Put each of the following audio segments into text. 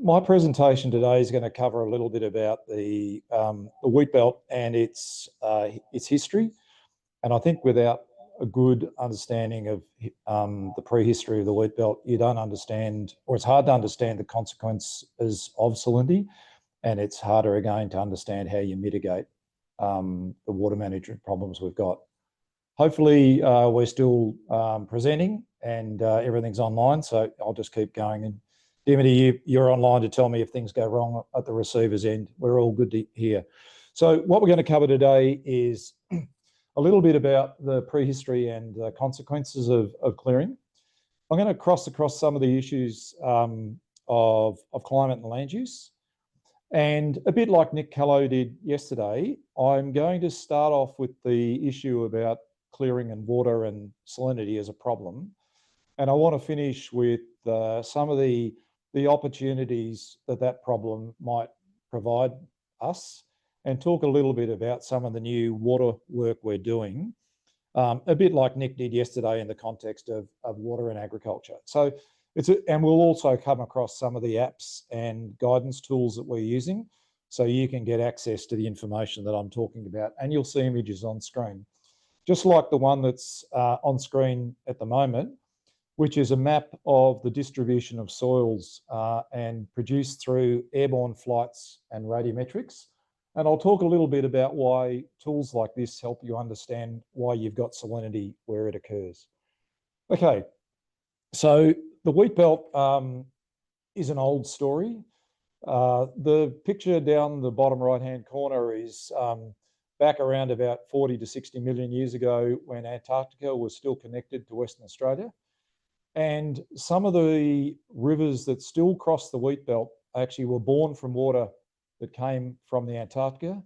My presentation today is going to cover a little bit about the Wheatbelt and its history. And I think without a good understanding of the prehistory of the Wheatbelt, you don't understand, or it's hard to understand the consequences of salinity, and it's harder again to understand how you mitigate the water management problems we've got. Hopefully we're still presenting and everything's online, so I'll just keep going. And Dimity, you're online to tell me if things go wrong at the receiver's end. We're all good to hear. So what we're going to cover today is a little bit about the prehistory and the consequences of clearing. I'm going to cross across some of the issues of climate and land use. And a bit like Nick Callow did yesterday, I'm going to start off with the issue about clearing and water and salinity as a problem. And I want to finish with some of the opportunities that problem might provide us, and talk a little bit about some of the new water work we're doing, a bit like Nick did yesterday in the context of water and agriculture. So and we'll also come across some of the apps and guidance tools that we're using, so you can get access to the information that I'm talking about, and you'll see images on screen. Just like the one that's on screen at the moment, which is a map of the distribution of soils and produced through airborne flights and radiometrics. And I'll talk a little bit about why tools like this help you understand why you've got salinity where it occurs. Okay, so the Wheatbelt is an old story. The picture down the bottom right-hand corner is back around about 40 to 60 million years ago, when Antarctica was still connected to Western Australia. And some of the rivers that still cross the Wheatbelt actually were born from water that came from the Antarctica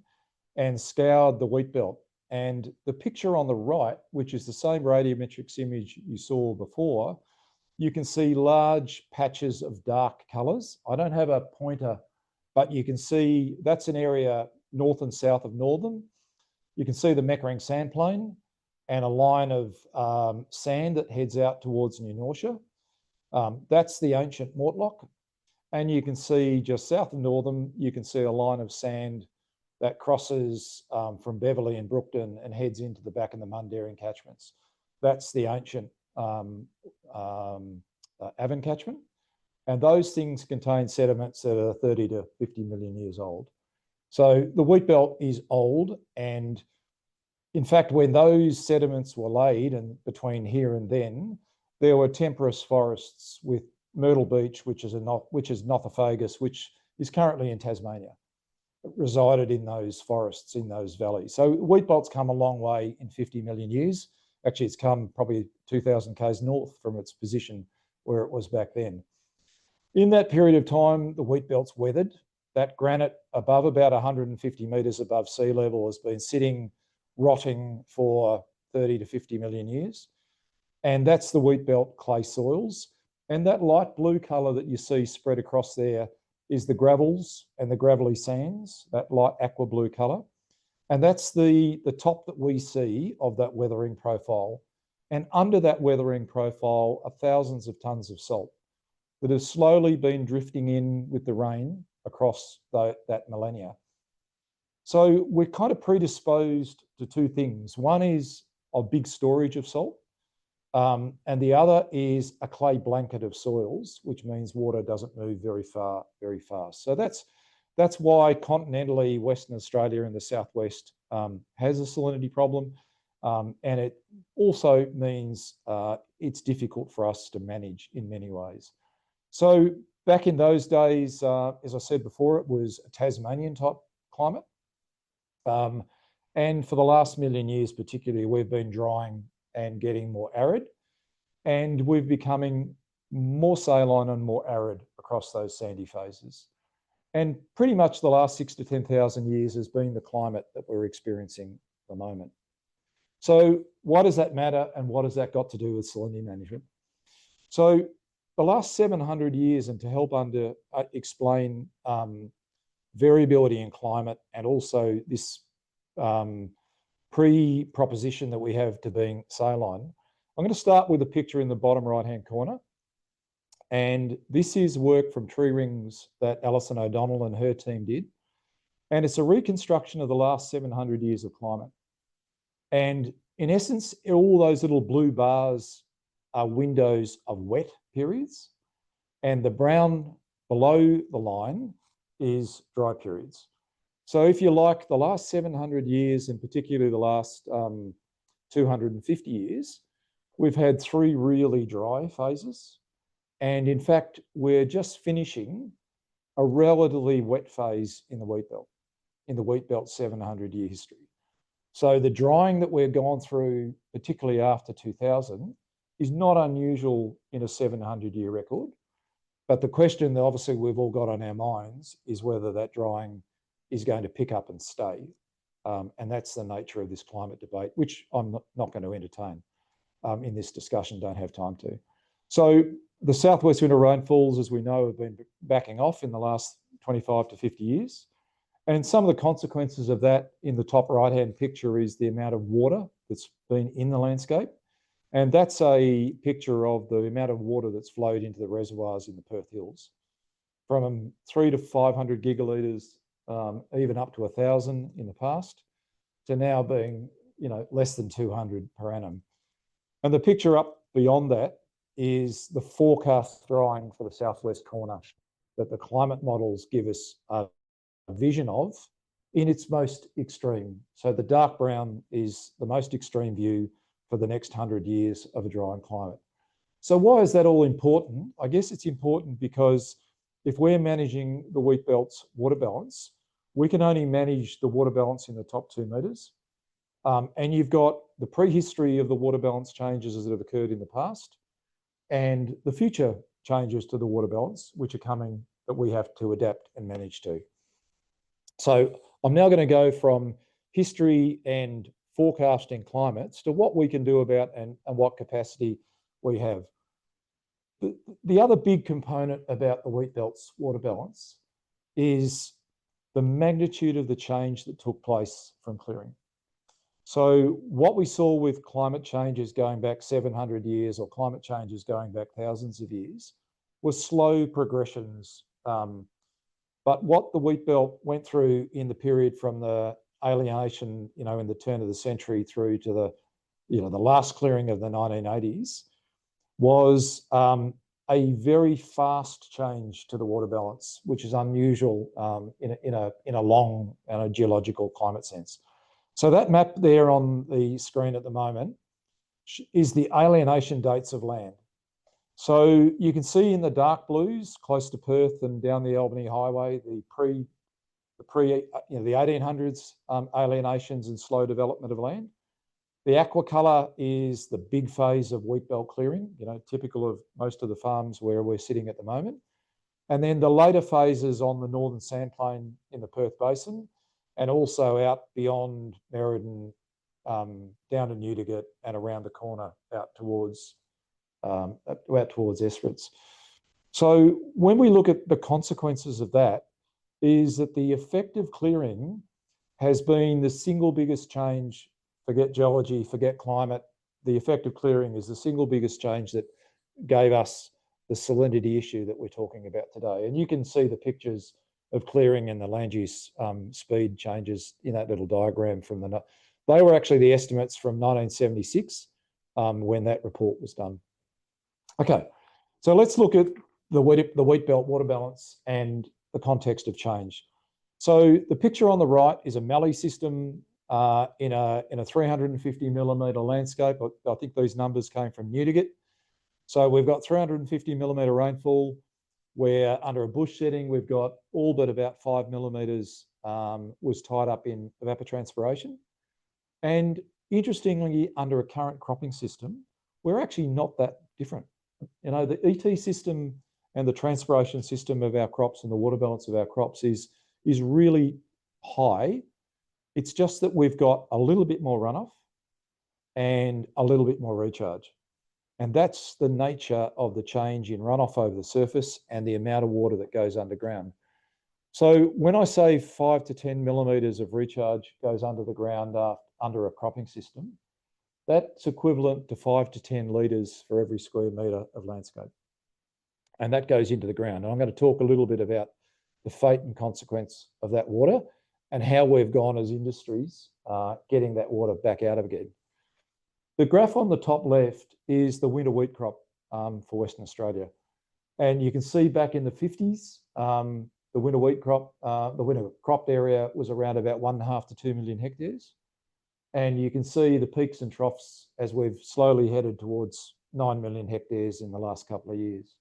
and scoured the Wheatbelt. And the picture on the right, which is the same radiometrics image you saw before, you can see large patches of dark colours. I don't have a pointer, but you can see that's an area north and south of Northern. You can see the Meckering sand plain and a line of sand that heads out towards New Norcia. That's the ancient Mortlock. And you can see just south of Northern, you can see a line of sand that crosses from Beverley and Brookton and heads into the back of the Mundaring catchments. That's the ancient Avon catchment. And those things contain sediments that are 30 to 50 million years old. So the Wheatbelt is old, and in fact, when those sediments were laid, and between here and then, there were temperous forests with Myrtle Beach, which is Nothofagus, which is currently in Tasmania. It resided in those forests, in those valleys. So Wheatbelt's come a long way in 50 million years. Actually, it's come probably 2,000 k's north from its position where it was back then. In that period of time, the Wheatbelt's weathered. That granite above about 150 metres above sea level has been sitting, rotting for 30 to 50 million years. And that's the Wheatbelt clay soils. And that light blue colour that you see spread across there is the gravels and the gravelly sands, that light aqua blue colour. And that's the top that we see of that weathering profile. And under that weathering profile are thousands of tonnes of salt that have slowly been drifting in with the rain across that millennia. So we're kind of predisposed to two things. One is a big storage of salt, and the other is a clay blanket of soils, which means water doesn't move very far, very fast. So that's why continentally Western Australia and the southwest has a salinity problem, and it also means it's difficult for us to manage in many ways. So back in those days, as I said before, it was a Tasmanian type climate. And for the last million years particularly, we've been drying and getting more arid, and we're becoming more saline and more arid across those sandy phases. And pretty much the last 6,000 to 10,000 years has been the climate that we're experiencing at the moment. So why does that matter, and what has that got to do with salinity management? So the last 700 years, and to help explain variability in climate and also this pre-proposition that we have to being saline, I'm going to start with a picture in the bottom right-hand corner. And this is work from tree rings that Alison O'Donnell and her team did. And it's a reconstruction of the last 700 years of climate. And in essence, all those little blue bars are windows of wet periods, and the brown below the line is dry periods. So if you like, the last 700 years, and particularly the last 250 years, we've had 3 really dry phases. And in fact, we're just finishing a relatively wet phase in the Wheatbelt 700-year history. So the drying that we're gone through, particularly after 2000, is not unusual in a 700-year record. But the question that obviously we've all got on our minds is whether that drying is going to pick up and stay. And that's the nature of this climate debate, which I'm not going to entertain in this discussion, don't have time to. So the southwest winter rainfalls, as we know, have been backing off in the last 25 to 50 years. And some of the consequences of that in the top right-hand picture is the amount of water that's been in the landscape. And that's a picture of the amount of water that's flowed into the reservoirs in the Perth Hills, from 300 to 500 gigalitres, even up to 1,000 in the past, to now being, less than 200 per annum. And the picture up beyond that is the forecast drying for the southwest corner that the climate models give us a vision of in its most extreme. So the dark brown is the most extreme view for the next 100 years of a drying climate. So why is that all important? I guess it's important because if we're managing the Wheatbelt's water balance, we can only manage the water balance in the top 2 metres. And you've got the prehistory of the water balance changes that have occurred in the past and the future changes to the water balance, which are coming, that we have to adapt and manage to. So I'm now going to go from history and forecasting climates to what we can do about and what capacity we have. The other big component about the Wheatbelt's water balance is the magnitude of the change that took place from clearing. So what we saw with climate changes going back 700 years or climate changes going back thousands of years was slow progressions. But what the Wheatbelt went through in the period from the alienation, in the turn of the century through to the last clearing of the 1980s was a very fast change to the water balance, which is unusual in a long geological climate sense. So that map there on the screen at the moment is the alienation dates of land. So you can see in the dark blues, close to Perth and down the Albany Highway, the 1800s alienations and slow development of land. The aqua colour is the big phase of Wheatbelt clearing, typical of most of the farms where we're sitting at the moment. And then the later phases on the northern sandplain in the Perth Basin, and also out beyond Merredin, down to Newdigate and around the corner out towards Esperance. So when we look at the consequences of that, is that the effective clearing has been the single biggest change. Forget geology, forget climate. The effective clearing is the single biggest change that gave us the salinity issue that we're talking about today. And you can see the pictures of clearing and the land use speed changes in that little diagram from they were actually the estimates from 1976 when that report was done. Okay, so let's look at the Wheatbelt water balance and the context of change. So the picture on the right is a mallee system in a 350 millimetre landscape. I think these numbers came from Newdigate. So we've got 350 millimetre rainfall, where under a bush setting, we've got all but about 5 millimetres was tied up in evapotranspiration. And interestingly, under a current cropping system, we're actually not that different. The ET system and the transpiration system of our crops and the water balance of our crops is really high. It's just that we've got a little bit more runoff and a little bit more recharge. And that's the nature of the change in runoff over the surface and the amount of water that goes underground. So when I say 5 to 10 millimetres of recharge goes under the ground under a cropping system, that's equivalent to 5 to 10 litres for every square metre of landscape. and that goes into the ground. And I'm going to talk a little bit about the fate and consequence of that water and how we've gone as industries getting that water back out of again. The graph on the top left is the winter wheat crop for Western Australia. And you can see back in the 50s, the winter wheat crop, the winter cropped area was around about 1.5 to 2 million hectares. And you can see the peaks and troughs as we've slowly headed towards 9 million hectares in the last couple of years.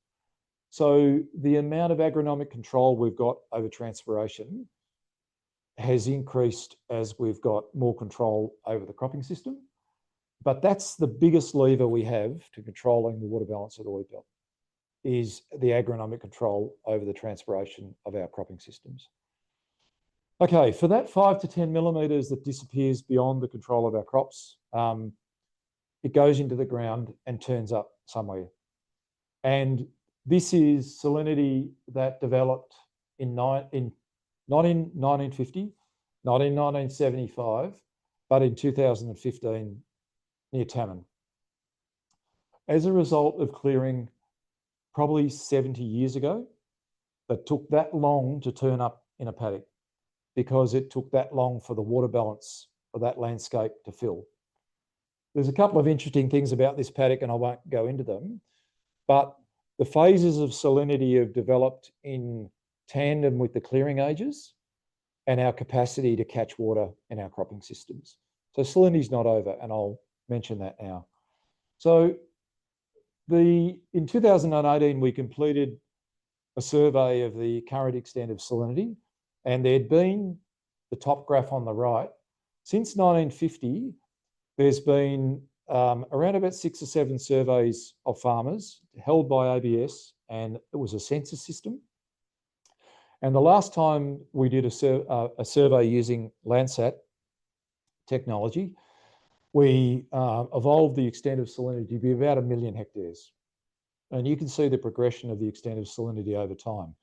So the amount of agronomic control we've got over transpiration has increased as we've got more control over the cropping system. But that's the biggest lever we have to controlling the water balance of the wheat belt, is the agronomic control over the transpiration of our cropping systems. Okay, for that 5 to 10 millimetres that disappears beyond the control of our crops, it goes into the ground and turns up somewhere. And this is salinity that developed not in 1950, not in 1975, but in 2015 near Tammin. As a result of clearing probably 70 years ago, that took that long to turn up in a paddock because it took that long for the water balance of that landscape to fill. There's a couple of interesting things about this paddock, and I won't go into them, but the phases of salinity have developed in tandem with the clearing ages and our capacity to catch water in our cropping systems. So salinity is not over, and I'll mention that now. So in 2018, we completed a survey of the current extent of salinity, and there'd been, the top graph on the right, since 1950, there's been around about 6 or 7 surveys of farmers held by ABS, and it was a census system. And the last time we did a survey using Landsat technology, we evolved the extent of salinity to be about 1 million hectares. And you can see the progression of the extent of salinity over time.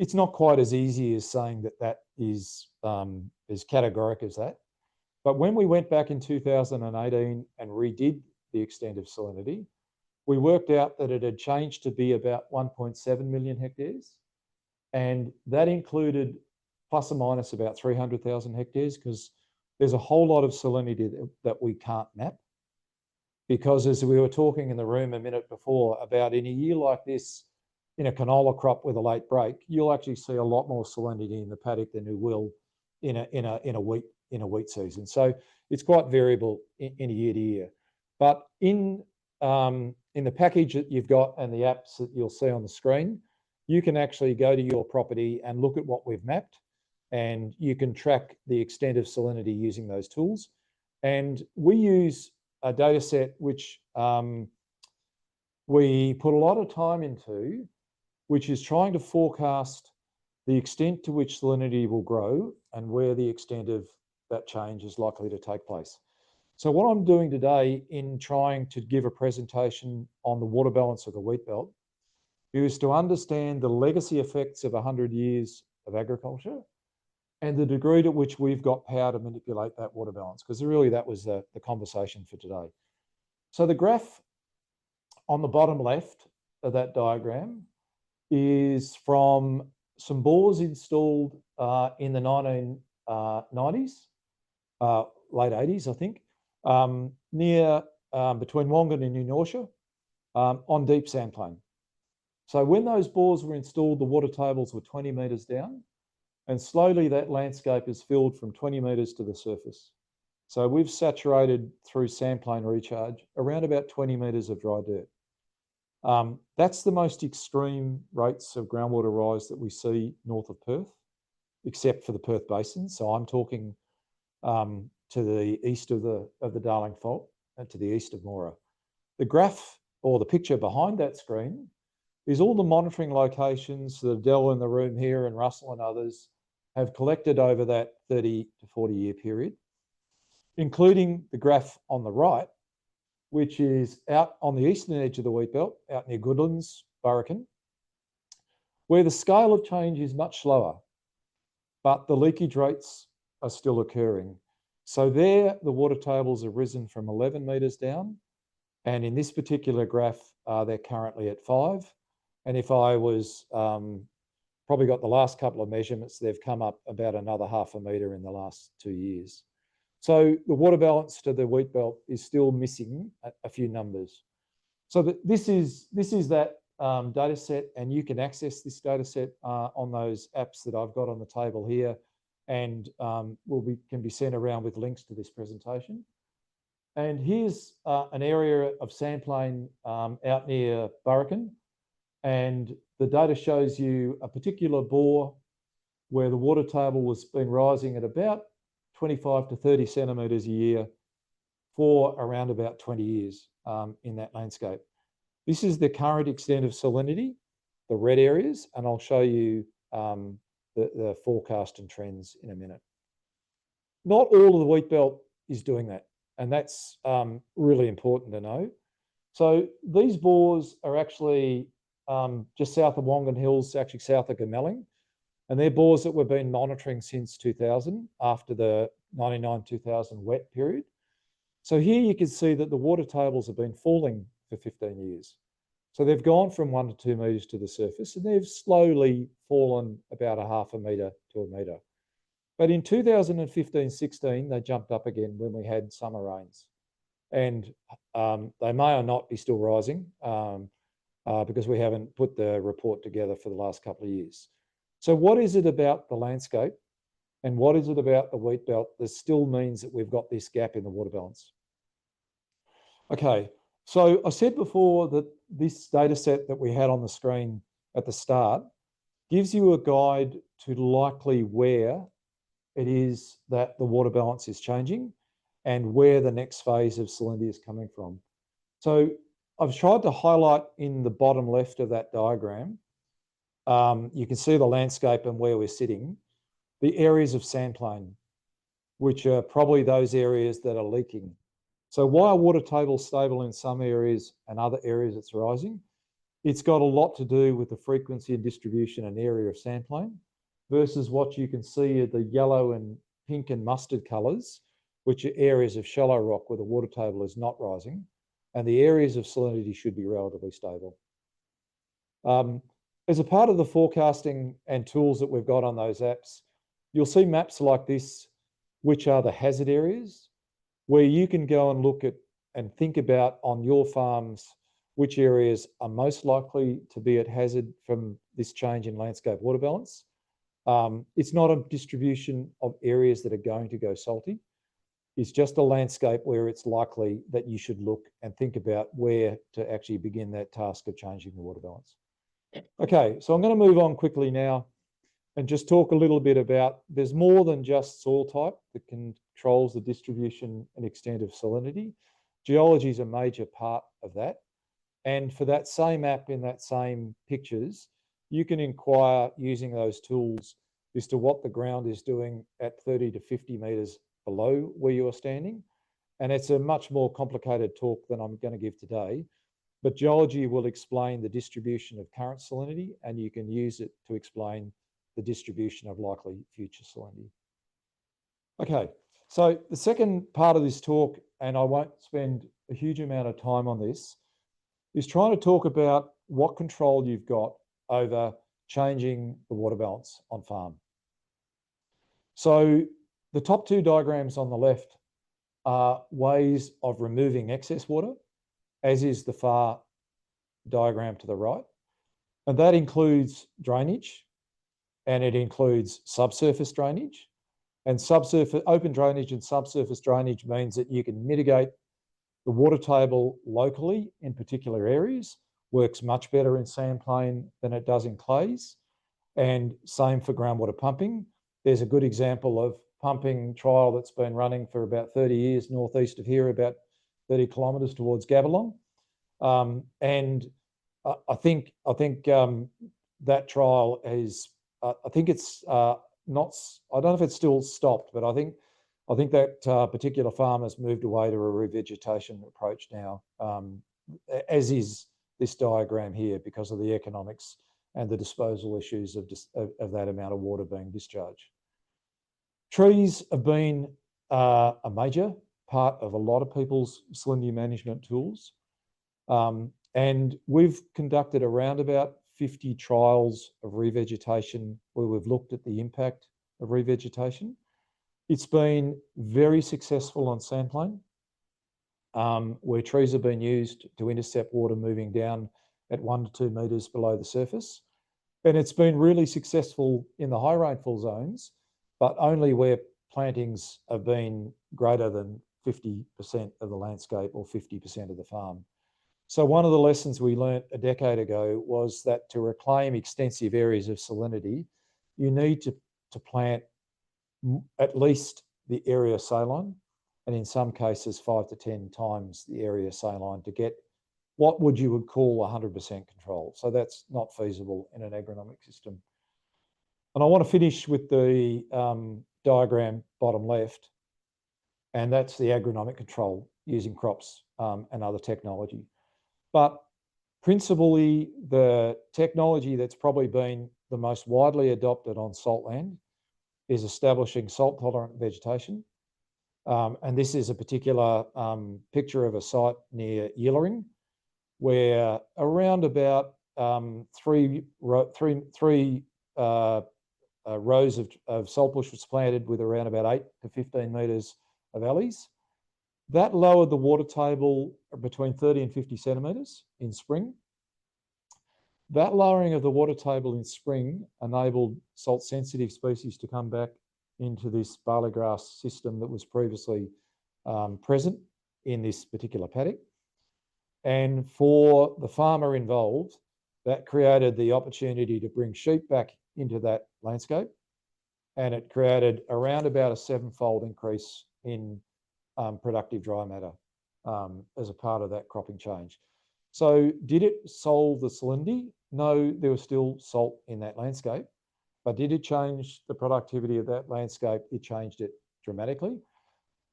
It's not quite as easy as saying that that is as categoric as that. But when we went back in 2018 and redid the extent of salinity, we worked out that it had changed to be about 1.7 million hectares. And that included plus or minus about 300,000 hectares, because there's a whole lot of salinity that we can't map. Because as we were talking in the room a minute before about, in a year like this, in a canola crop with a late break, you'll actually see a lot more salinity in the paddock than you will in a wheat season. So it's quite variable in a year to year. But in the package that you've got and the apps that you'll see on the screen, you can actually go to your property and look at what we've mapped, and you can track the extent of salinity using those tools. And we use a data set which we put a lot of time into, which is trying to forecast the extent to which salinity will grow and where the extent of that change is likely to take place. So what I'm doing today in trying to give a presentation on the water balance of the wheat belt is to understand the legacy effects of 100 years of agriculture and the degree to which we've got power to manipulate that water balance, because really that was the conversation for today. So the graph on the bottom left of that diagram is from some bores installed in the 1990s, late 80s, I think, near between Wongan and New Norcia on deep sandplain. So when those bores were installed, the water tables were 20 metres down, and slowly that landscape is filled from 20 metres to the surface. So we've saturated through sandplain recharge around about 20 metres of dry dirt. That's the most extreme rates of groundwater rise that we see north of Perth, except for the Perth Basin. So I'm talking to the east of the Darling Fault and to the east of Moira. The graph or the picture behind that screen is all the monitoring locations that Adele in the room here and Russell and others have collected over that 30 to 40 year period, including the graph on the right, which is out on the eastern edge of the wheat belt, out near Goodlands, Burrakin, where the scale of change is much slower, but the leakage rates are still occurring. So there, the water tables have risen from 11 metres down, and in this particular graph, they're currently at 5. And if I was probably got the last couple of measurements, they've come up about another 0.5 metre in the last 2 years. So the water balance to the wheat belt is still missing a few numbers. So this is that data set, and you can access this data set on those apps that I've got on the table here, and can be sent around with links to this presentation. And here's an area of sandplain out near Burrakin, and the data shows you a particular bore where the water table has been rising at about 25 to 30 centimetres a year for around about 20 years in that landscape. This is the current extent of salinity, the red areas, and I'll show you the forecast and trends in a minute. Not all of the wheat belt is doing that, and that's really important to know. So these bores are actually just south of Wongan Hills, actually south of Gamelling, and they're bores that we've been monitoring since 2000, after the 99-2000 wet period. So here you can see that the water tables have been falling for 15 years. So they've gone from 1 to 2 metres to the surface, and they've slowly fallen about 0.5 metre to 1 metre. But in 2015-16, they jumped up again when we had summer rains. And they may or not be still rising because we haven't put the report together for the last couple of years. So what is it about the landscape and what is it about the wheat belt that still means that we've got this gap in the water balance? Okay, so I said before that this data set that we had on the screen at the start gives you a guide to likely where it is that the water balance is changing and where the next phase of salinity is coming from. So I've tried to highlight in the bottom left of that diagram, you can see the landscape and where we're sitting, the areas of sandplain, which are probably those areas that are leaking. So why are water tables stable in some areas and other areas it's rising? It's got a lot to do with the frequency and distribution and area of sandplain versus what you can see are the yellow and pink and mustard colours, which are areas of shallow rock where the water table is not rising, and the areas of salinity should be relatively stable. As a part of the forecasting and tools that we've got on those apps, you'll see maps like this, which are the hazard areas, where you can go and look at and think about on your farms which areas are most likely to be at hazard from this change in landscape water balance. It's not a distribution of areas that are going to go salty. It's just a landscape where it's likely that you should look and think about where to actually begin that task of changing the water balance. Okay, so I'm going to move on quickly now and just talk a little bit about, there's more than just soil type that controls the distribution and extent of salinity. Geology is a major part of that. And for that same app in that same pictures, you can inquire using those tools as to what the ground is doing at 30 to 50 metres below where you are standing. And it's a much more complicated talk than I'm going to give today. But geology will explain the distribution of current salinity, and you can use it to explain the distribution of likely future salinity. Okay, so the second part of this talk, and I won't spend a huge amount of time on this, is trying to talk about what control you've got over changing the water balance on farm. So the top two diagrams on the left are ways of removing excess water, as is the far diagram to the right. And that includes drainage, and it includes subsurface drainage. And open drainage and subsurface drainage means that you can mitigate the water table locally in particular areas, works much better in sandplain than it does in clays. And same for groundwater pumping. There's a good example of pumping trial that's been running for about 30 years northeast of here, about 30 kilometres towards Gabalong. And I think that trial is, I think it's not, I don't know if it's still stopped, but I think that particular farm has moved away to a revegetation approach now, as is this diagram here, because of the economics and the disposal issues of that amount of water being discharged. Trees have been a major part of a lot of people's salinity management tools. And we've conducted around about 50 trials of revegetation where we've looked at the impact of revegetation. It's been very successful on sandplain, where trees have been used to intercept water moving down at 1 to 2 metres below the surface. And it's been really successful in the high rainfall zones, but only where plantings have been greater than 50% of the landscape or 50% of the farm. So one of the lessons we learnt a decade ago was that to reclaim extensive areas of salinity, you need to plant at least the area saline, and in some cases 5 to 10 times the area saline to get what you would call 100% control. So that's not feasible in an agronomic system. And I want to finish with the diagram bottom left, and that's the agronomic control using crops and other technology. But principally, the technology that's probably been the most widely adopted on salt land is establishing salt-tolerant vegetation. And this is a particular picture of a site near Yillering, where around about three rows of saltbush was planted with around about 8 to 15 metres of alleys. That lowered the water table between 30 and 50 centimetres in spring. That lowering of the water table in spring enabled salt-sensitive species to come back into this barley grass system that was previously present in this particular paddock. And for the farmer involved, that created the opportunity to bring sheep back into that landscape. And it created around about a 7-fold increase in productive dry matter as a part of that cropping change. So did it solve the salinity? No, there was still salt in that landscape. But did it change the productivity of that landscape? It changed it dramatically.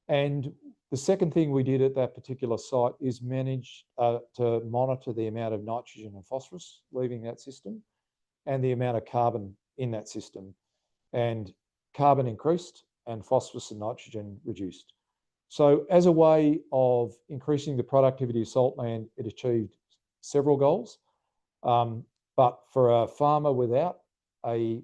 And the second thing we did at that particular site is manage to monitor the amount of nitrogen and phosphorus leaving that system and the amount of carbon in that system. And carbon increased and phosphorus and nitrogen reduced. So as a way of increasing the productivity of salt land, it achieved several goals. But for a farmer without a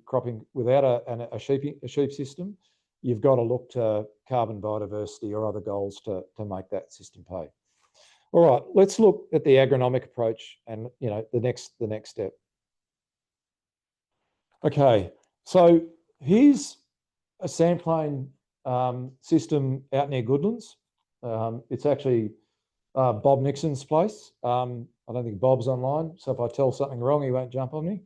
sheep system, you've got to look to carbon biodiversity or other goals to make that system pay. All right, let's look at the agronomic approach and the next step. Okay, so here's a sandplain system out near Goodlands. It's actually Bob Nixon's place. I don't think Bob's online, so if I tell something wrong, he won't jump on me.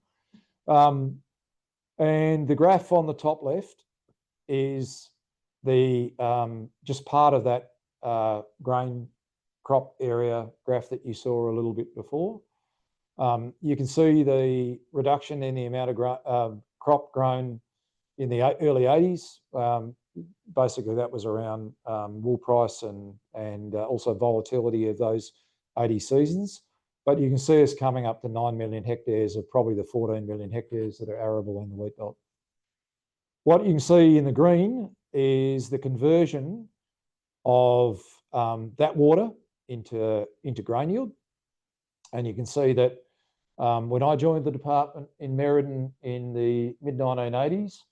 And the graph on the top left is the just part of that grain crop area graph that you saw a little bit before. You can see the reduction in the amount of crop grown in the early 80s. Basically, that was around wool price and also volatility of those 80 seasons. But you can see us coming up to 9 million hectares of probably the 14 million hectares that are arable in the wheat belt. What you can see in the green is the conversion of that water into grain yield. And you can see that when I joined the department in Merredin in the mid-1980s,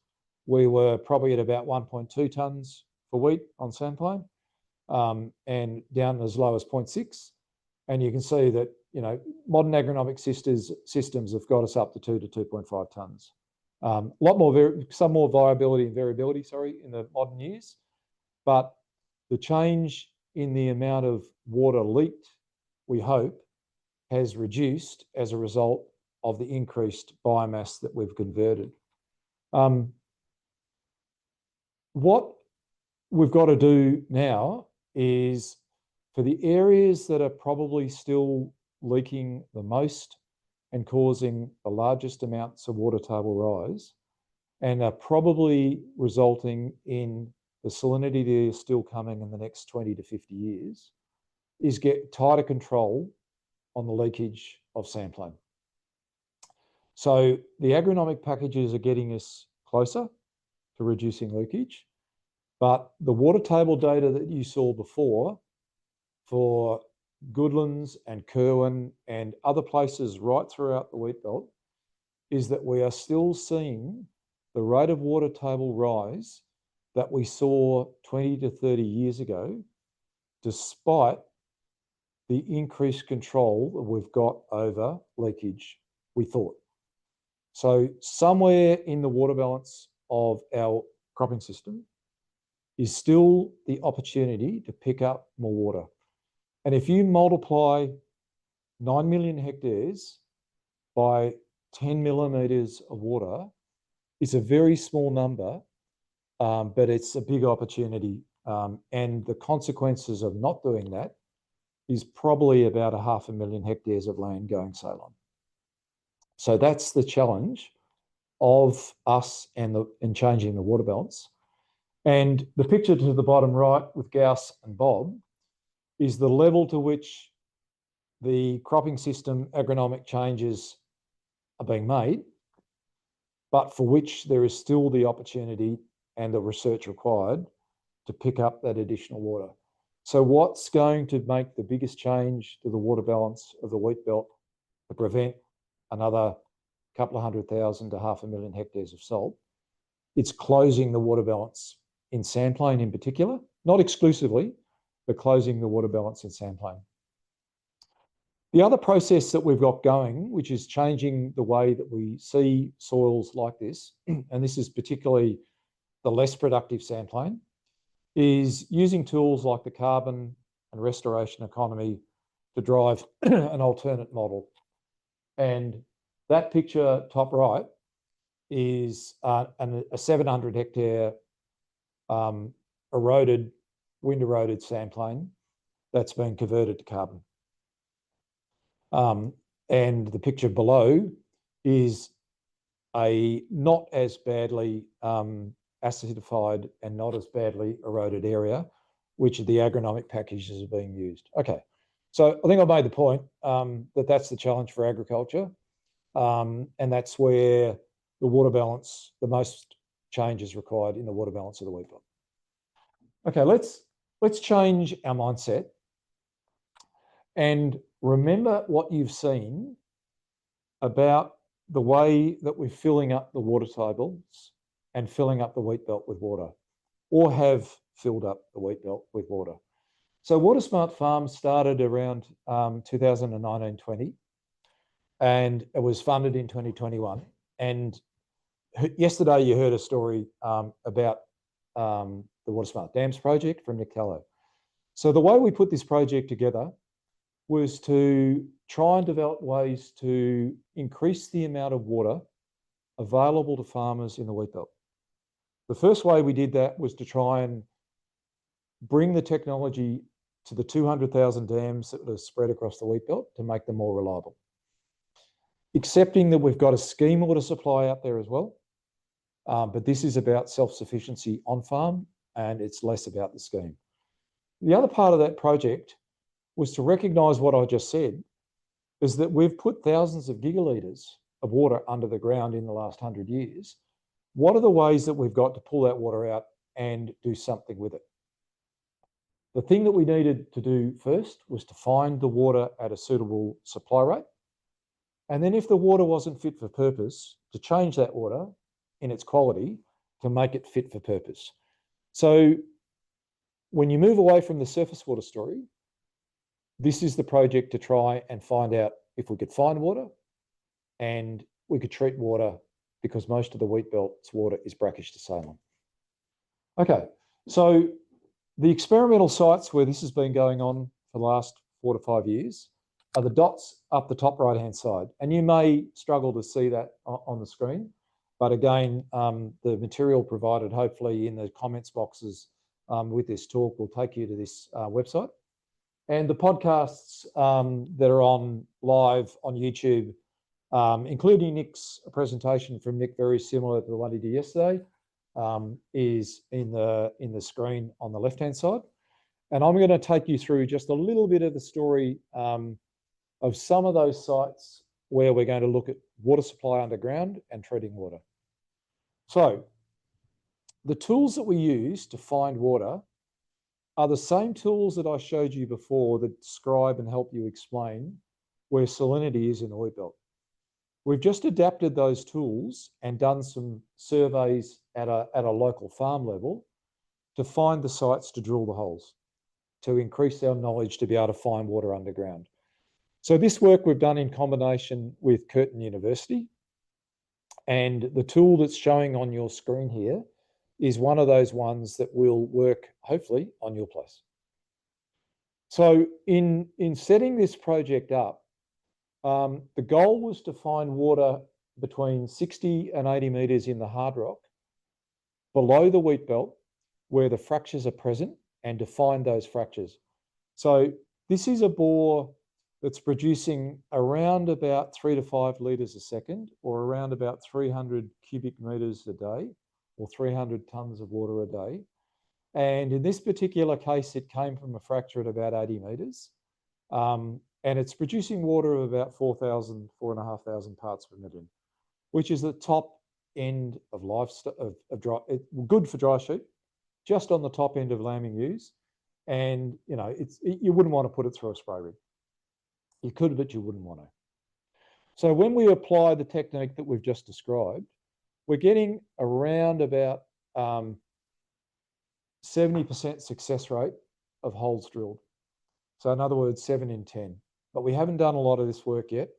we were probably at about 1.2 tonnes for wheat on sandplain and down as low as 0.6. And you can see that modern agronomic systems have got us up to 2 to 2.5 tonnes. Some more viability and variability, in the modern years, but the change in the amount of water leaked, we hope, has reduced as a result of the increased biomass that we've converted. What we've got to do now is for the areas that are probably still leaking the most and causing the largest amounts of water table rise and are probably resulting in the salinity that is still coming in the next 20 to 50 years, is get tighter control on the leakage of sandplain. So the agronomic packages are getting us closer to reducing leakage, but the water table data that you saw before for Goodlands and Kerwin and other places right throughout the wheat belt is that we are still seeing the rate of water table rise that we saw 20 to 30 years ago, despite the increased control that we've got over leakage, we thought. So somewhere in the water balance of our cropping system is still the opportunity to pick up more water. And if you multiply 9 million hectares by 10 millimetres of water, it's a very small number, but it's a big opportunity. And the consequences of not doing that is probably about 500,000 hectares of land going saline. So that's the challenge of us and changing the water balance. And the picture to the bottom right with Gauss and Bob is the level to which the cropping system agronomic changes are being made, but for which there is still the opportunity and the research required to pick up that additional water. So what's going to make the biggest change to the water balance of the wheat belt to prevent another couple of 100,000 to 500,000 hectares of salt? It's closing the water balance in sandplain in particular, not exclusively, but closing the water balance in sandplain. The other process that we've got going, which is changing the way that we see soils like this, and this is particularly the less productive sandplain, is using tools like the carbon and restoration economy to drive an alternate model. And that picture top right is a 700 hectare eroded, wind eroded sandplain that's been converted to carbon. And the picture below is a not as badly acidified and not as badly eroded area, which the agronomic packages are being used. Okay, so I think I made the point that that's the challenge for agriculture, and that's where the water balance, the most change is required in the water balance of the wheat belt. Okay, let's change our mindset and remember what you've seen about the way that we're filling up the water tables and filling up the wheat belt with water, or have filled up the wheat belt with water. So Water Smart Farm started around 2019-20, and it was funded in 2021. And yesterday you heard a story about the Water Smart Dams project from Nick Callow. So the way we put this project together was to try and develop ways to increase the amount of water available to farmers in the wheat belt. The first way we did that was to try and bring the technology to the 200,000 dams that are spread across the wheat belt to make them more reliable. Accepting that we've got a scheme water supply out there as well, but this is about self-sufficiency on farm and it's less about the scheme. The other part of that project was to recognise what I just said, is that we've put thousands of gigalitres of water under the ground in the last 100 years. What are the ways that we've got to pull that water out and do something with it? The thing that we needed to do first was to find the water at a suitable supply rate. And then if the water wasn't fit for purpose, to change that water in its quality to make it fit for purpose. So when you move away from the surface water story, this is the project to try and find out if we could find water and we could treat water, because most of the wheat belt's water is brackish to saline. Okay, so the experimental sites where this has been going on for the last 4 to 5 years are the dots up the top right-hand side. And you may struggle to see that on the screen, but again, the material provided hopefully in the comments boxes with this talk will take you to this website. And the podcasts that are on live on YouTube, including Nick's presentation from Nick, very similar to the one he did yesterday, is in the screen on the left-hand side. And I'm going to take you through just a little bit of the story of some of those sites where we're going to look at water supply underground and treating water. So the tools that we use to find water are the same tools that I showed you before that describe and help you explain where salinity is in the wheat belt. We've just adapted those tools and done some surveys at a local farm level to find the sites to drill the holes, to increase our knowledge to be able to find water underground. So this work we've done in combination with Curtin University, and the tool that's showing on your screen here is one of those ones that will work, hopefully, on your place. So in setting this project up, the goal was to find water between 60 and 80 metres in the hard rock below the Wheatbelt where the fractures are present, and to find those fractures. So this is a bore that's producing around about 3 to 5 litres a second, or around about 300 cubic metres a day, or 300 tonnes of water a day. And in this particular case, it came from a fracture at about 80 metres. And it's producing water of about 4,000, 4,500 parts per million, which is the top end of livestock, of dry, good for dry sheep, just on the top end of lambing ewes. And, you know, you wouldn't want to put it through a spray rig. You could, but you wouldn't want to. So when we apply the technique that we've just described, we're getting around about 70% success rate of holes drilled. So in other words, 7 in 10. But we haven't done a lot of this work yet,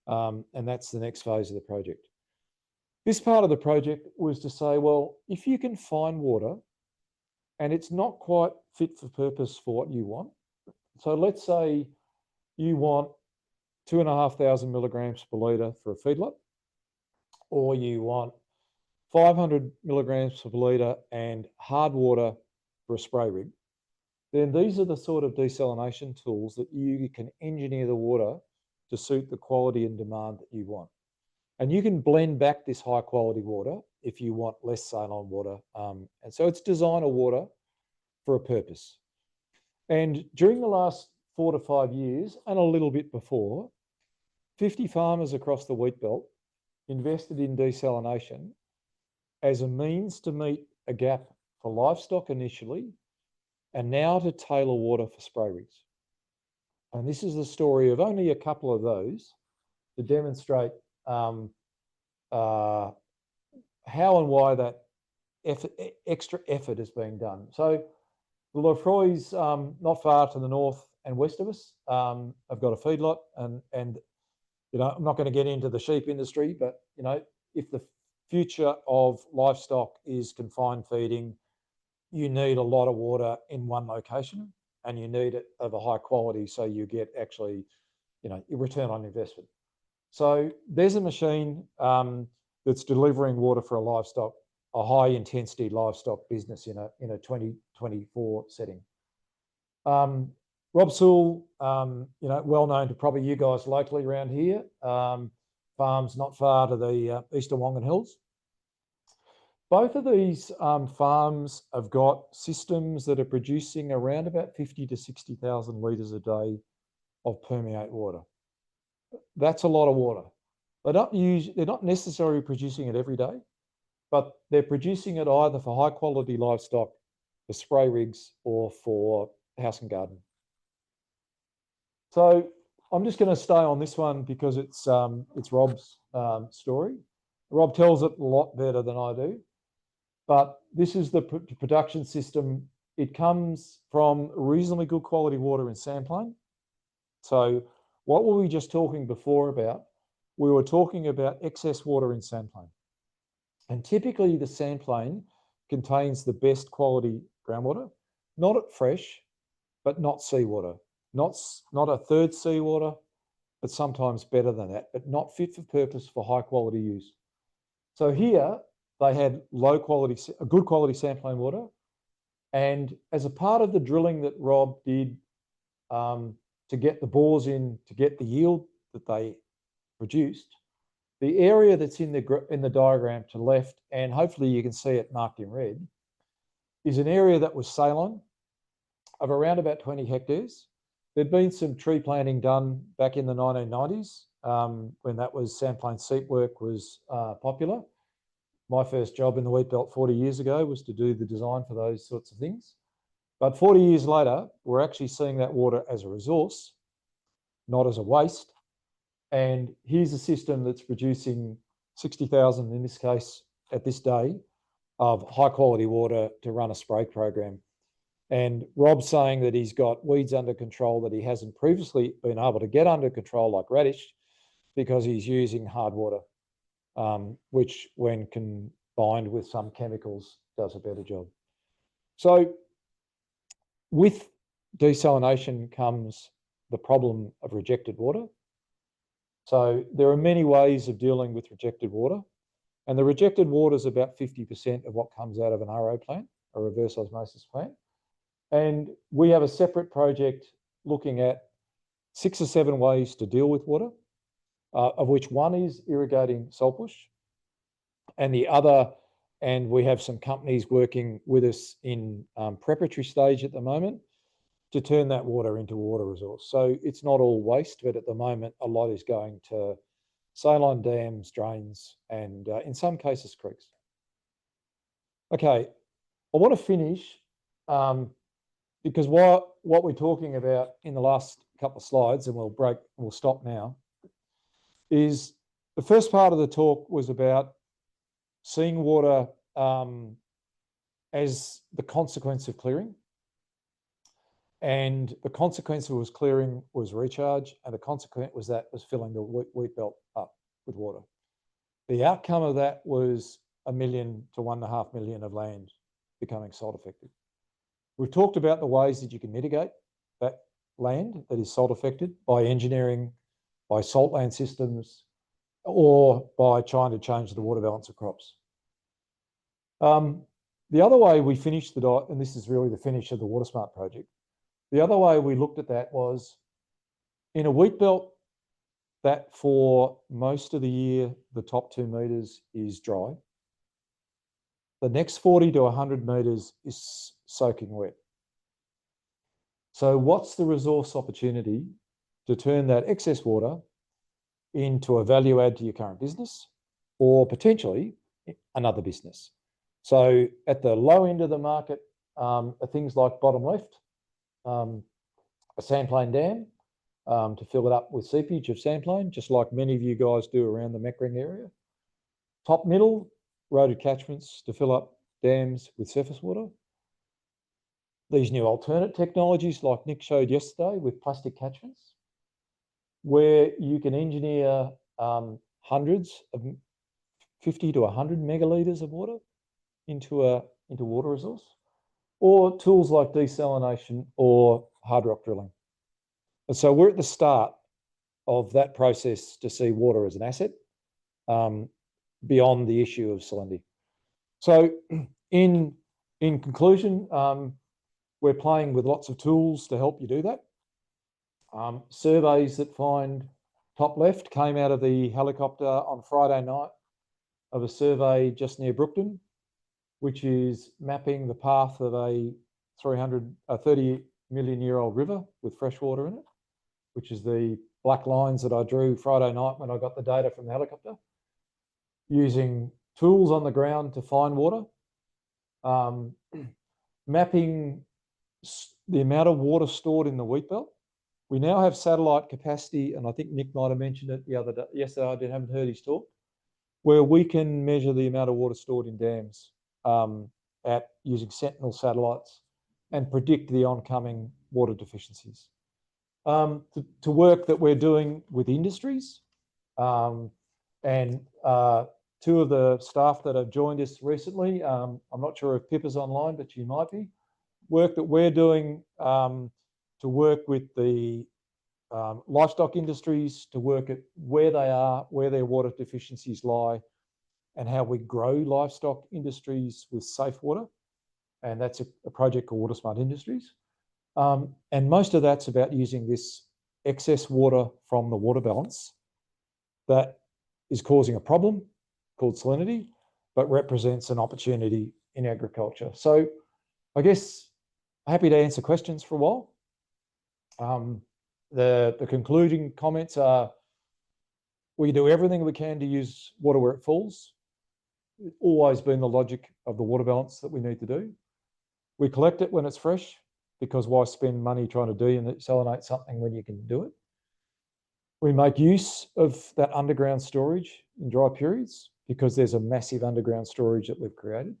and that's the next phase of the project. This part of the project was to say, well, if you can find water and it's not quite fit for purpose for what you want. So let's say you want 2,500 milligrams per litre for a feedlot, or you want 500 milligrams per litre and hard water for a spray rig, then these are the sort of desalination tools that you can engineer the water to suit the quality and demand that you want. And you can blend back this high quality water if you want less saline water. And so it's designer water for a purpose. And during the last 4 to 5 years, and a little bit before, 50 farmers across the Wheatbelt invested in desalination as a means to meet a gap for livestock initially, and now to tailor water for spray rigs. And this is the story of only a couple of those to demonstrate how and why that extra effort is being done. So the Lefroy's not far to the north and west of us. I've got a feedlot, and you know, I'm not going to get into the sheep industry, but you know, if the future of livestock is confined feeding, you need a lot of water in one location, and you need it of a high quality so you get actually, you know, your return on investment. So there's a machine that's delivering water for a high intensity livestock business in a 2024 setting. Rob Sewell, you know, well known to probably you guys locally around here, farms not far to the Eastern Wongan Hills. Both of these farms have got systems that are producing around about 50 to 60,000 litres a day of permeate water. That's a lot of water. They're not necessarily producing it every day, but they're producing it either for high quality livestock, for spray rigs, or for house and garden. So I'm just going to stay on this one because it's Rob's story. Rob tells it a lot better than I do, but this is the production system. It comes from reasonably good quality water in Sandplain. So what were we just talking before about? We were talking about excess water in Sandplain. And typically the Sandplain contains the best quality groundwater, not at fresh, but not seawater. Not a third seawater, but sometimes better than that, but not fit for purpose for high quality use. So here they had good quality Sandplain water. And as a part of the drilling that Rob did to get the bores in, to get the yield that they produced, the area that's in the diagram to the left, and hopefully you can see it marked in red, is an area that was saline of around about 20 hectares. There'd been some tree planting done back in the 1990s when that was Sandplain seep work was popular. My first job in the Wheatbelt 40 years ago was to do the design for those sorts of things. But 40 years later, we're actually seeing that water as a resource, not as a waste. And here's a system that's producing 60,000 in this case at this day of high quality water to run a spray program. And Rob's saying that he's got weeds under control that he hasn't previously been able to get under control, like radish, because he's using hard water, which when combined with some chemicals does a better job. So with desalination comes the problem of rejected water. So there are many ways of dealing with rejected water, and the rejected water is about 50% of what comes out of an RO plant, a reverse osmosis plant. And we have a separate project looking at 6 or 7 ways to deal with water, of which one is irrigating saltbush, and the other, and we have some companies working with us in preparatory stage at the moment to turn that water into water resource. So it's not all waste, but at the moment, a lot is going to saline dams, drains, and in some cases, creeks. Okay, I want to finish because what we're talking about in the last couple of slides, and we'll stop now, is the first part of the talk was about seeing water as the consequence of clearing. And the consequence was clearing was recharge, and the consequence was filling the wheat belt up with water. The outcome of that was 1 million to 1.5 million of land becoming salt affected. We've talked about the ways that you can mitigate that land that is salt affected by engineering, by salt land systems, or by trying to change the water balance of crops. The other way we finished and this is really the finish of the WaterSmart project, the other way we looked at that was in a wheat belt that for most of the year, the top 2 meters is dry. The next 40 to 100 meters is soaking wet. So what's the resource opportunity to turn that excess water into a value add to your current business or potentially another business? So at the low end of the market are things like bottom left, a sandplain dam to fill it up with seepage of sandplain, just like many of you guys do around the Meckering area. Top middle, roaded catchments to fill up dams with surface water. These new alternate technologies like Nick showed yesterday with plastic catchments, where you can engineer hundreds of 50 to 100 megalitres of water into water resource, or tools like desalination or hard rock drilling. And so we're at the start of that process to see water as an asset beyond the issue of salinity. So in conclusion, we're playing with lots of tools to help you do that. Surveys that find top left came out of the helicopter on Friday night of a survey just near Brookton, which is mapping the path of a 30 million year old river with fresh water in it, which is the black lines that I drew Friday night when I got the data from the helicopter, using tools on the ground to find water, mapping the amount of water stored in the wheat belt. We now have satellite capacity, and I think Nick might have mentioned it the other day. Yesterday, I haven't heard his talk, where we can measure the amount of water stored in dams at using Sentinel satellites and predict the oncoming water deficiencies. To work that we're doing with industries, and 2 of the staff that have joined us recently, I'm not sure if Pippa's online, but she might be, work that we're doing to work with the livestock industries, to work at where they are, where their water deficiencies lie, and how we grow livestock industries with safe water. And that's a project called WaterSmart Industries. And most of that's about using this excess water from the water balance that is causing a problem called salinity, but represents an opportunity in agriculture. So I guess happy to answer questions for a while. The concluding comments are, we do everything we can to use water where it falls. It's always been the logic of the water balance that we need to do. We collect it when it's fresh, because why spend money trying to desalinate something when you can do it? We make use of that underground storage in dry periods because there's a massive underground storage that we've created.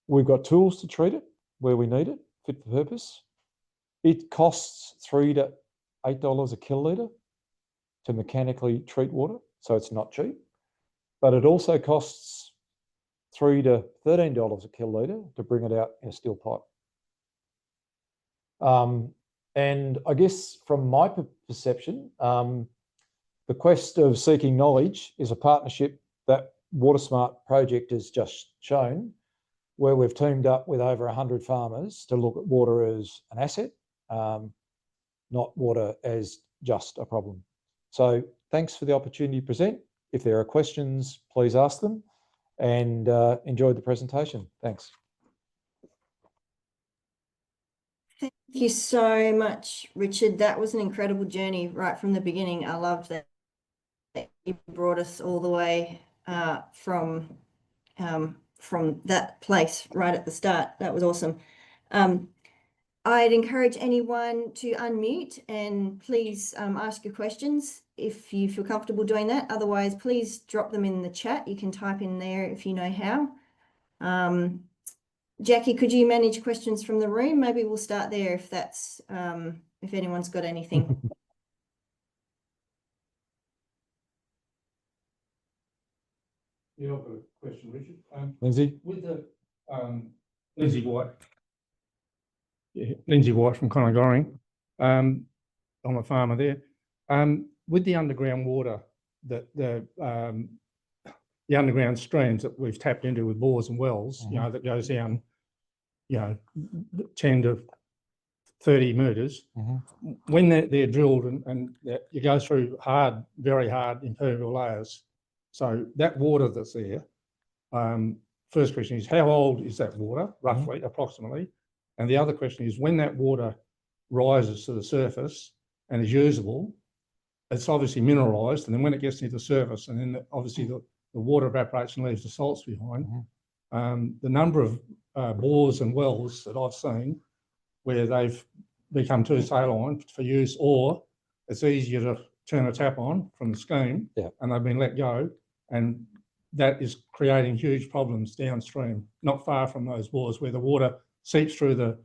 We've got tools to treat it where we need it, fit for purpose. It costs $3 to $8 a kilolitre to mechanically treat water, so it's not cheap. But it also costs $3 to $13 a kilolitre to bring it out in a steel pipe. And I guess from my perception, the quest of seeking knowledge is a partnership that WaterSmart project has just shown, where we've teamed up with over 100 farmers to look at water as an asset, not water as just a problem. So thanks for the opportunity to present. If there are questions, please ask them, and enjoy the presentation. Thanks. Thank you so much, Richard. That was an incredible journey right from the beginning. I loved that you brought us all the way from that place right at the start. That was awesome. I'd encourage anyone to unmute and please ask your questions if you feel comfortable doing that. Otherwise, please drop them in the chat. You can type in there if you know how. Jackie, could you manage questions from the room? Maybe we'll start there if that's if anyone's got anything. Yeah, I've got a question, Richard. Lindsay? With the Lindsay White. Yeah, Lindsay White from Connegoring. I'm a farmer there. With the underground water, the underground streams that we've tapped into with bores and wells, you know, that goes down, you know, 10 to 30 metres. When they're drilled and you go through hard, very hard impermeable layers. So that water that's there, first question is, how old is that water, roughly, approximately? And the other question is, when that water rises to the surface and is usable, it's obviously mineralised, and then when it gets near the surface, and then obviously the water evaporates and leaves the salts behind. The number of bores and wells that I've seen where they've become too saline for use, or it's easier to turn a tap on from the scheme, and they've been let go, and that is creating huge problems downstream, not far from those bores, where the water seeps through the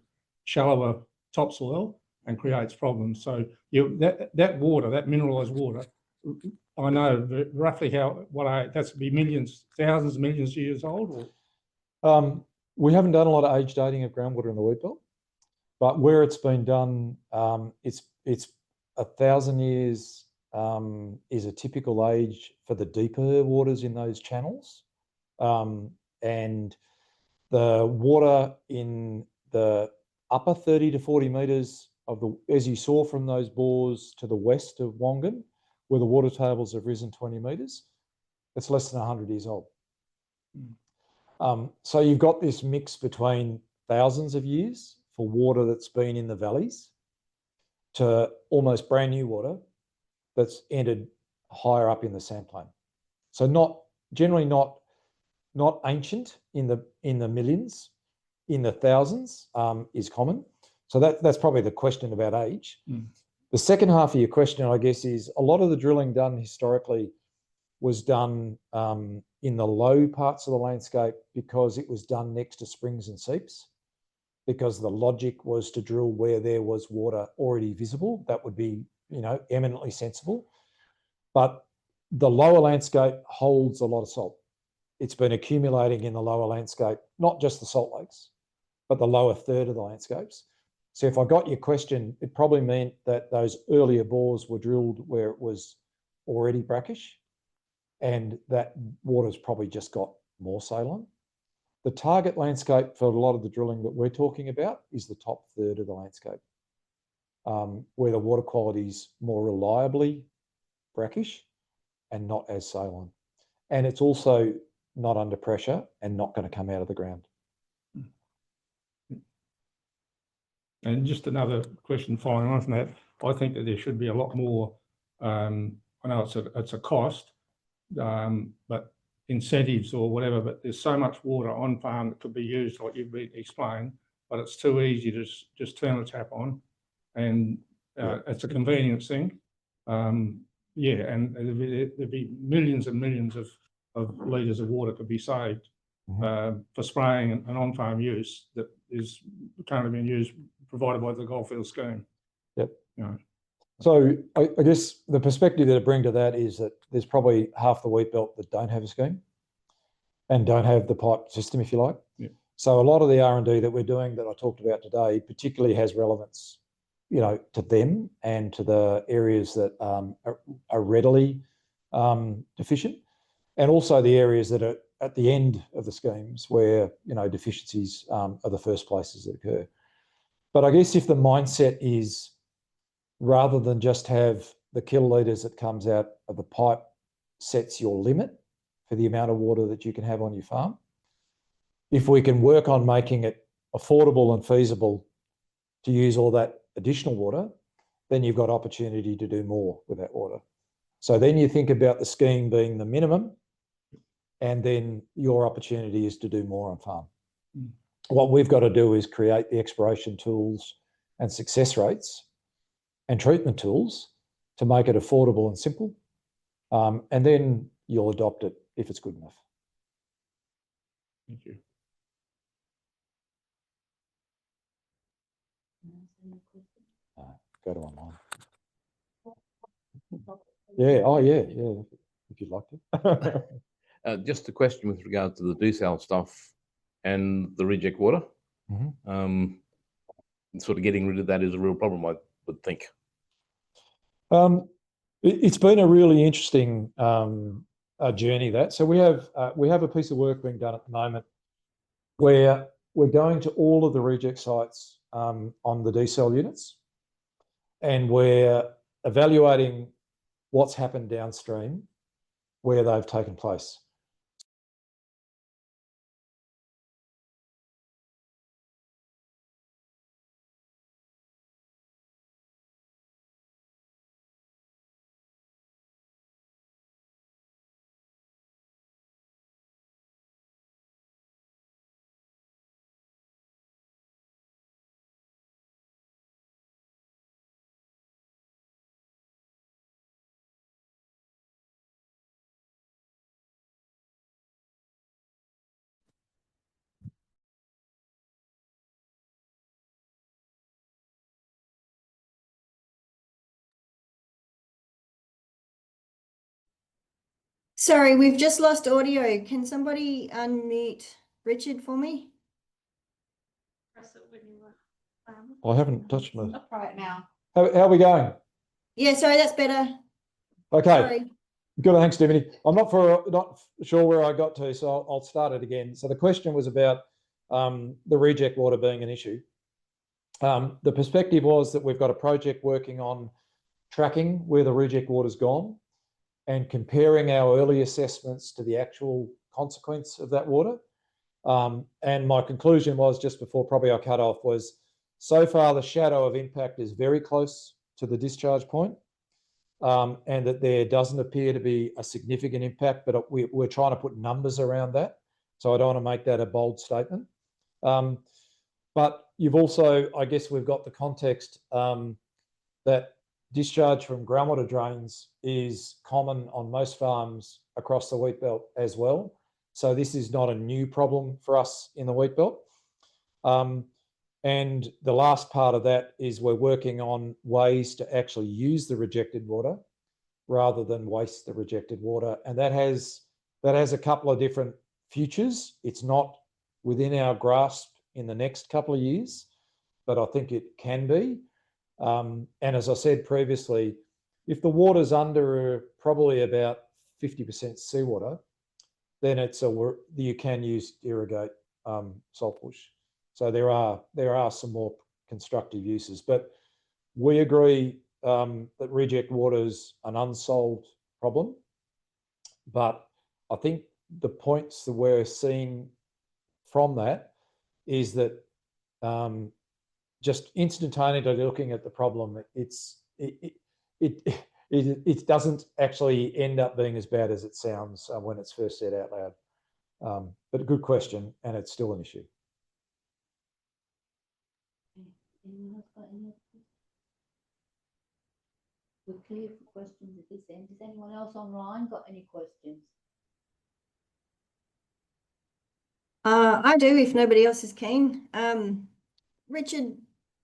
shallower topsoil and creates problems. So that water, that mineralised water, I know roughly that's be millions, thousands of millions of years old. Or we haven't done a lot of age dating of groundwater in the Wheatbelt, but where it's been done, it's 1,000 years is a typical age for the deeper waters in those channels, and the water in the upper 30 to 40 metres of as you saw from those bores to the west of Wongan, where the water tables have risen 20 metres, it's less than 100 years old. So you've got this mix between thousands of years for water that's been in the valleys to almost brand new water that's entered higher up in the sand plane. So generally not ancient in the millions, in the thousands is common. So that's probably the question about age. The second half of your question, I guess, is a lot of the drilling done historically was done in the low parts of the landscape because it was done next to springs and seeps, because the logic was to drill where there was water already visible. That would be, you know, eminently sensible. But the lower landscape holds a lot of salt. It's been accumulating in the lower landscape, not just the salt lakes, but the lower third of the landscapes. So if I got your question, it probably meant that those earlier bores were drilled where it was already brackish, and that water's probably just got more saline. The target landscape for a lot of the drilling that we're talking about is the top third of the landscape, where the water quality is more reliably brackish and not as saline. And it's also not under pressure and not going to come out of the ground. And just another question following on from that, I think that there should be a lot more, I know it's a cost, but incentives or whatever, but there's so much water on farm that could be used like you've explained, but it's too easy to just turn the tap on, and it's a convenience thing. Yeah, and there'd be millions and millions of litres of water could be saved for spraying and on-farm use that is currently being used, provided by the Goldfield scheme. Yep. You know. So I guess the perspective that I bring to that is that there's probably half the wheat belt that don't have a scheme and don't have the pipe system, if you like. Yeah. So a lot of the R&D that we're doing that I talked about today particularly has relevance, you know, to them and to the areas that are readily deficient, and also the areas that are at the end of the schemes where, you know, deficiencies are the first places that occur. But I guess if the mindset is, rather than just have the kilolitres that comes out of the pipe sets your limit for the amount of water that you can have on your farm, if we can work on making it affordable and feasible to use all that additional water, then you've got opportunity to do more with that water. So then you think about the scheme being the minimum, and then your opportunity is to do more on farm. What we've got to do is create the exploration tools and success rates and treatment tools to make it affordable and simple. And then you'll adopt it if it's good enough. Thank you. Go to online. Yeah, oh yeah, if you'd like to. Just a question with regard to the desal stuff and the reject water. Sort of getting rid of that is a real problem, I would think. It's been a really interesting journey, that. So we have a piece of work being done at the moment where we're going to all of the reject sites on the desal units, and we're evaluating what's happened downstream where they've taken place. Sorry, we've just lost audio. Can somebody unmute Richard for me? I haven't touched my... I'll try it now. How are we going? Yeah, sorry, that's better. Okay. Sorry. Good, thanks, Stephanie. I'm not sure where I got to, so I'll start it again. So the question was about the reject water being an issue. The perspective was that we've got a project working on tracking where the reject water's gone and comparing our early assessments to the actual consequence of that water. And my conclusion was, just before probably I cut off, was so far the shadow of impact is very close to the discharge point, and that there doesn't appear to be a significant impact, but we're trying to put numbers around that. So I don't want to make that a bold statement. But you've also, I guess we've got the context that discharge from groundwater drains is common on most farms across the wheat belt as well. So this is not a new problem for us in the wheat belt. And the last part of that is we're working on ways to actually use the rejected water rather than waste the rejected water. And that has a couple of different futures. It's not within our grasp in the next couple of years, but I think it can be. And as I said previously, if the water's under probably about 50% seawater, then you can use irrigate saltbush. So there are some more constructive uses, but we agree that reject water is an unsolved problem. But I think the points that we're seeing from that is that just instantaneously looking at the problem, it doesn't actually end up being as bad as it sounds when it's first said out loud. But a good question, and it's still an issue. we're clear for questions at this end. Has anyone else online got any questions? I do, if nobody else is keen. Richard,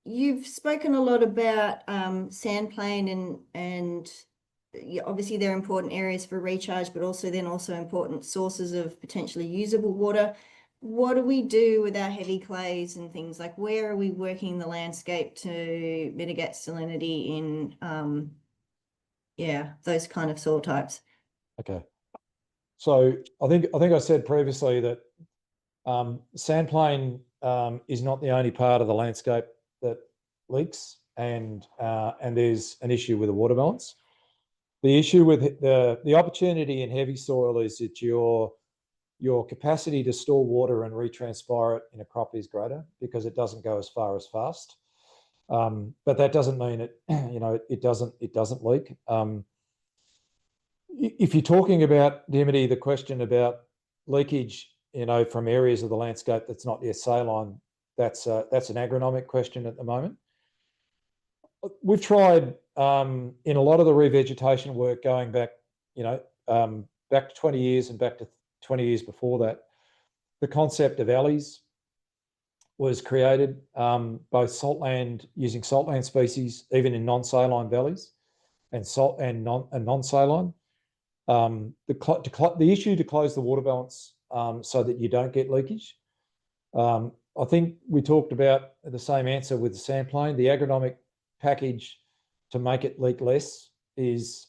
you've spoken a lot about sandplain and obviously they're important areas for recharge, but also important sources of potentially usable water. What do we do with our heavy clays and things like where are we working the landscape to mitigate salinity in those kind of soil types? Okay. So I think I said previously that sandplain is not the only part of the landscape that leaks, and there's an issue with the water balance. The issue with the opportunity in heavy soil is that your capacity to store water and retranspire it in a crop is greater because it doesn't go as far as fast. But that doesn't mean it, it doesn't leak. If you're talking about, Dimity, the question about leakage, from areas of the landscape that's not yet saline, that's an agronomic question at the moment. We've tried in a lot of the revegetation work going back, back to 20 years and back to 20 years before that. The concept of alleys was created, both saltland, using saltland species, even in non-saline valleys, and non-saline. The issue to close the water balance so that you don't get leakage. I think we talked about the same answer with the sandplain. The agronomic package to make it leak less is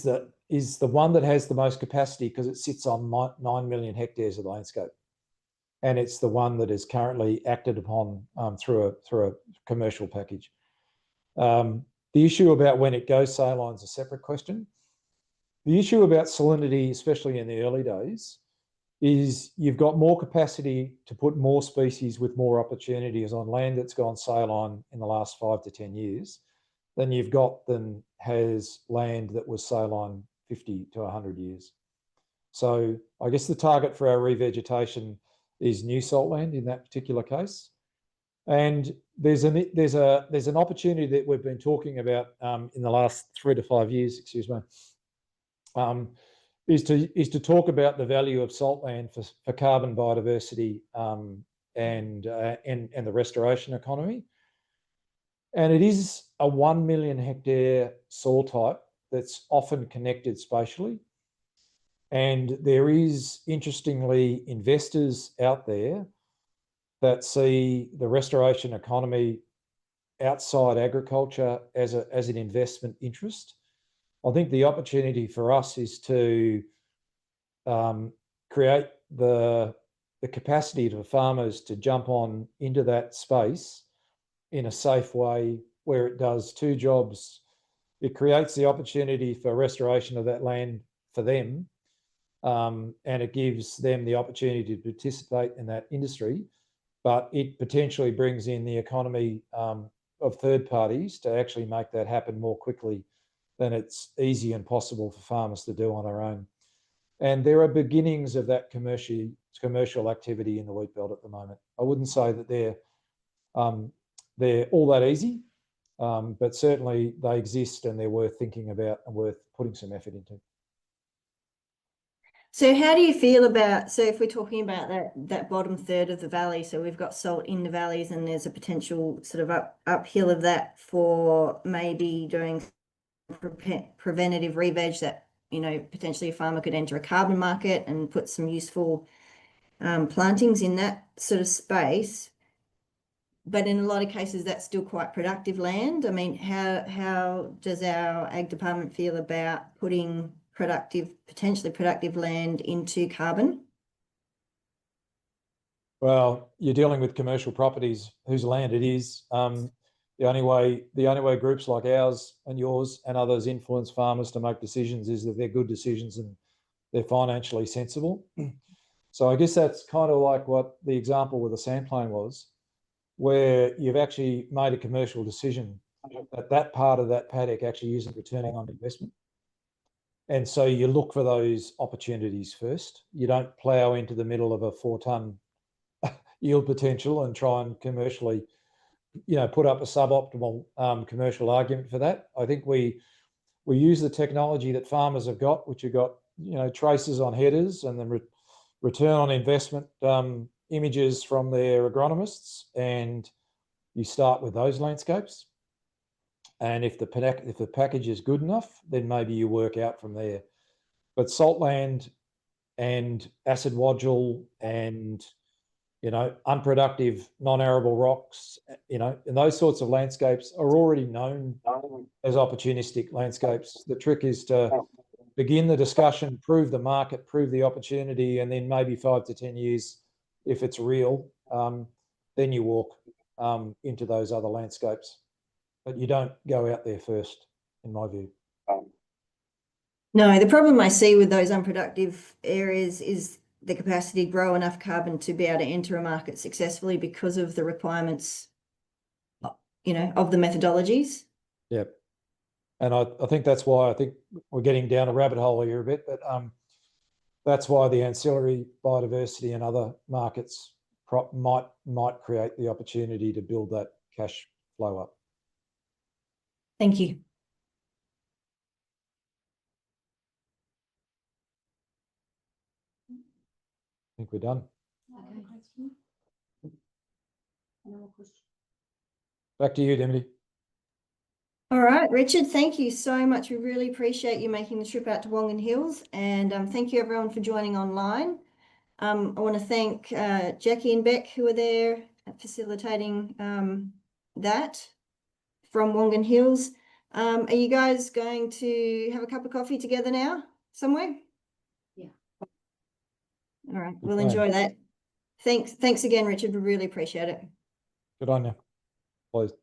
the one that has the most capacity because it sits on 9 million hectares of landscape, and it's the one that is currently acted upon through a commercial package. The issue about when it goes saline is a separate question. The issue about salinity, especially in the early days, is you've got more capacity to put more species with more opportunities on land that's gone saline in the last 5 to 10 years than has land that was saline 50 to 100 years. So I guess the target for our revegetation is new saltland in that particular case. And there's an opportunity that we've been talking about in the last 3 to 5 years, is to talk about the value of saltland for carbon biodiversity and the restoration economy. And it is a 1 million hectare soil type that's often connected spatially. And there is, interestingly, investors out there that see the restoration economy outside agriculture as an investment interest. I think the opportunity for us is to create the capacity for farmers to jump on into that space in a safe way where it does two jobs. It creates the opportunity for restoration of that land for them, and it gives them the opportunity to participate in that industry, but it potentially brings in the economy of third parties to actually make that happen more quickly than it's easy and possible for farmers to do on their own. And there are beginnings of that commercial activity in the Wheatbelt at the moment. I wouldn't say that they're all that easy, but certainly they exist and they're worth thinking about and worth putting some effort into. So how do you feel about, so if we're talking about that bottom third of the valley, so we've got salt in the valleys and there's a potential sort of uphill of that for maybe doing preventative re-veg that, potentially a farmer could enter a carbon market and put some useful plantings in that sort of space. But in a lot of cases, that's still quite productive land. I mean, how does our ag department feel about putting potentially productive land into carbon? Well, you're dealing with commercial properties whose land it is. The only way groups like ours and yours and others influence farmers to make decisions is that they're good decisions and they're financially sensible. So I guess that's kind of like what the example with the sandplain was, where you've actually made a commercial decision that part of that paddock actually isn't returning on investment. And so you look for those opportunities first. You don't plough into the middle of a 4-ton yield potential and try and commercially put up a suboptimal commercial argument for that. I think we use the technology that farmers have got, which have got traces on headers and the return on investment images from their agronomists, and you start with those landscapes. And if the package is good enough, then maybe you work out from there. But saltland and acid nodule and unproductive non-arable rocks, and those sorts of landscapes are already known as opportunistic landscapes. The trick is to begin the discussion, prove the market, prove the opportunity, and then maybe 5 to 10 years, if it's real, then you walk into those other landscapes. But you don't go out there first, in my view. No, the problem I see with those unproductive areas is the capacity to grow enough carbon to be able to enter a market successfully because of the requirements, of the methodologies. Yep. And I think that's why I think we're getting down a rabbit hole here a bit, but that's why the ancillary biodiversity and other markets might create the opportunity to build that cash flow up. Thank you. I think we're done. Back to you, Dimity. All right, Richard, thank you so much. We really appreciate you making the trip out to Wongan Hills, and thank you everyone for joining online. I want to thank Jackie and Beck, who are there facilitating that from Wongan Hills. Are you guys going to have a cup of coffee together now somewhere? Yeah. All right, we'll enjoy that. Thanks again, Richard. We really appreciate it. Good on you. Please.